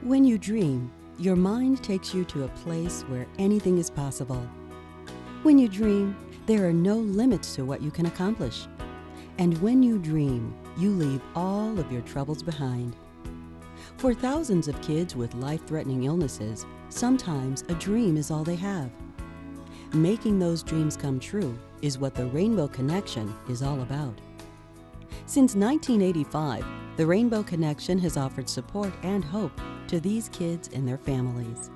When you dream, your mind takes you to a place where anything is possible. When you dream, there are no limits to what you can accomplish. And when you dream, you leave all of your troubles behind. For thousands of kids with life-threatening illnesses, sometimes a dream is all they have. Making those dreams come true is what the Rainbow Connection is all about. Since 1985, the Rainbow Connection has offered support and hope to these kids and their families.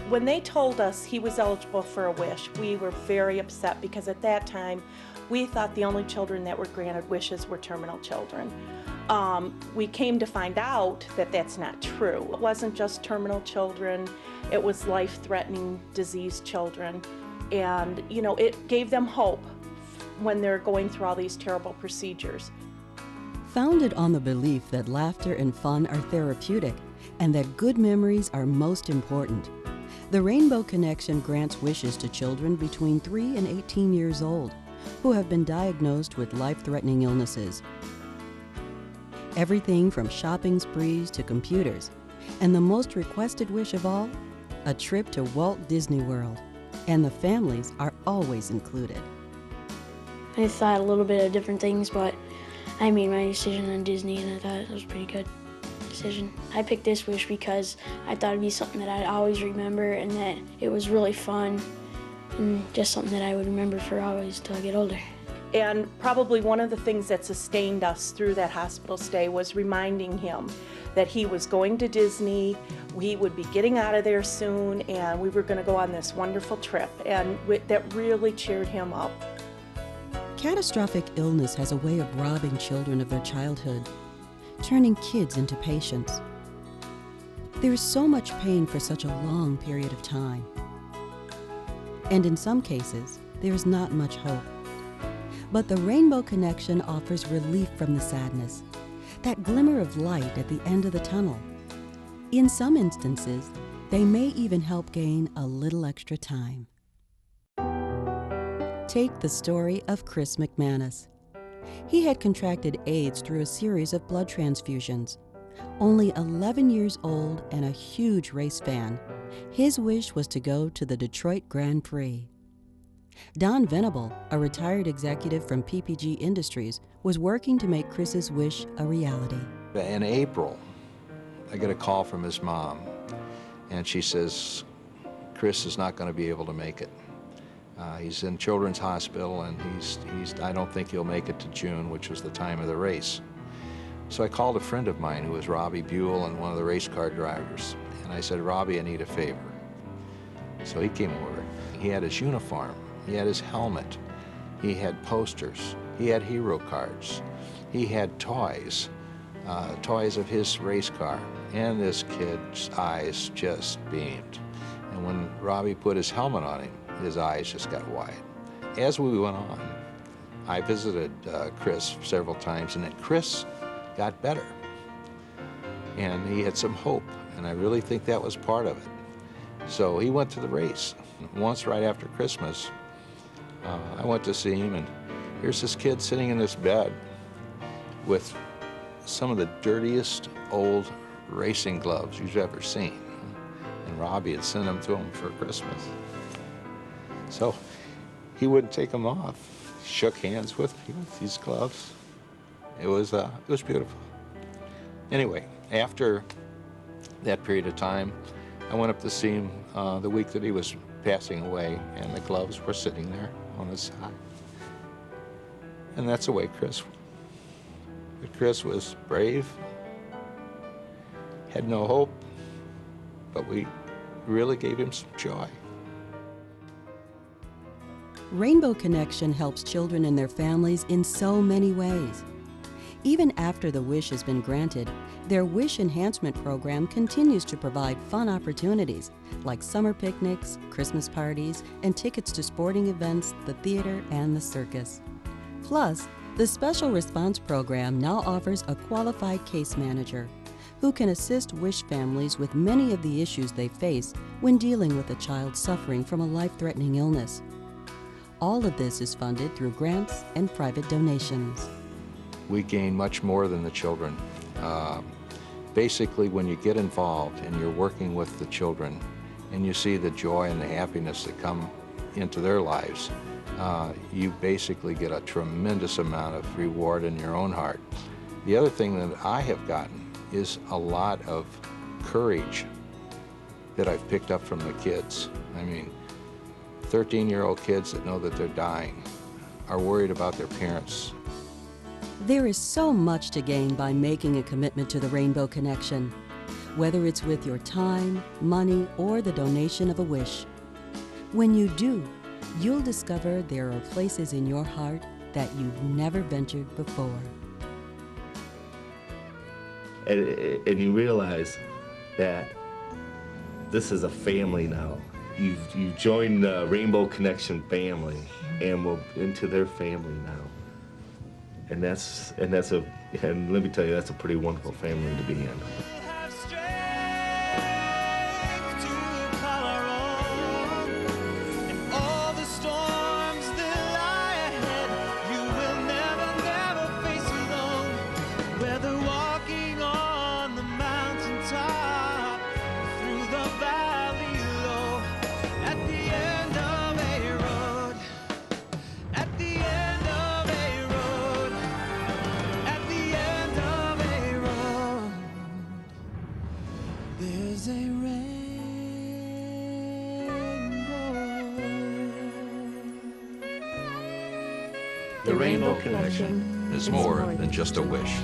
When they told us he was eligible for a wish, we were very upset because at that time we thought the only children that were granted wishes were terminal children. We came to find out that that's not true. It wasn't just terminal children, it was life-threatening disease children. And you know, it gave them hope when they're going through all these terrible procedures. Founded on the belief that laughter and fun are therapeutic and that good memories are most important, the Rainbow Connection grants wishes to children between 3 and 18 years old who have been diagnosed with life-threatening illnesses. Everything from shopping sprees to computers, and the most requested wish of all, a trip to Walt Disney World. And the families are always included. I thought a little bit of different things, but I made my decision on Disney and I thought it was a pretty good decision. I picked this wish because I thought it'd be something that I'd always remember and that it was really fun and just something that I would remember for always till I get older. And probably one of the things that sustained us through that hospital stay was reminding him that he was going to Disney, we would be getting out of there soon, and we were going to go on this wonderful trip, and that really cheered him up. Catastrophic illness has a way of robbing children of their childhood, turning kids into patients. There is so much pain for such a long period of time. And in some cases, there is not much hope. But the Rainbow Connection offers relief from the sadness, that glimmer of light at the end of the tunnel. In some instances, they may even help gain a little extra time. Take the story of Chris McManus. He had contracted AIDS through a series of blood transfusions. Only 11 years old and a huge race fan, his wish was to go to the Detroit Grand Prix. Don Venable, a retired executive from PPG Industries, was working to make Chris's wish a reality. In April, I get a call from his mom, and she says, Chris is not going to be able to make it. He's in Children's Hospital, and I don't think he'll make it to June, which was the time of the race. So I called a friend of mine who was Robbie Buell and one of the race car drivers, and I said, Robbie, I need a favor. So he came over. He had his uniform, he had his helmet, he had posters, he had hero cards, he had toys, toys of his race car, and this kid's eyes just beamed. And when Robbie put his helmet on him, his eyes just got wide. As we went on, I visited Chris several times, and then Chris got better. And he had some hope, and I really think that was part of it. So he went to the race. Once right after Christmas, I went to see him, and here's this kid sitting in this bed with some of the dirtiest old racing gloves you've ever seen. And Robbie had sent them to him for Christmas. So he wouldn't take them off. He shook hands with me with these gloves. It was beautiful. Anyway, after that period of time, I went up to see him the week that he was passing away, and the gloves were sitting there on his side. And that's the way Chris was. But Chris was brave, had no hope, but we really gave him some joy. Rainbow Connection helps children and their families in so many ways. Even after the wish has been granted, their Wish Enhancement Program continues to provide fun opportunities like summer picnics, Christmas parties, and tickets to sporting events, the theater, and the circus. Plus, the Special Response Program now offers a qualified case manager who can assist wish families with many of the issues they face when dealing with a child suffering from a life-threatening illness. All of this is funded through grants and private donations. We gain much more than the children. Basically, when you get involved and you're working with the children and you see the joy and the happiness that come into their lives, you basically get a tremendous amount of reward in your own heart. The other thing that I have gotten is a lot of courage that I've picked up from the kids. I mean, 13-year-old kids that know that they're dying are worried about their parents. There is so much to gain by making a commitment to the Rainbow Connection, whether it's with your time, money, or the donation of a wish. When you do, you'll discover there are places in your heart that you've never ventured before. And you realize that this is a family now. You've joined the Rainbow Connection family, and we're into their family now. And let me tell you, that's a pretty wonderful family to be in. There's a rainbow. The Rainbow Connection is more than just a wish.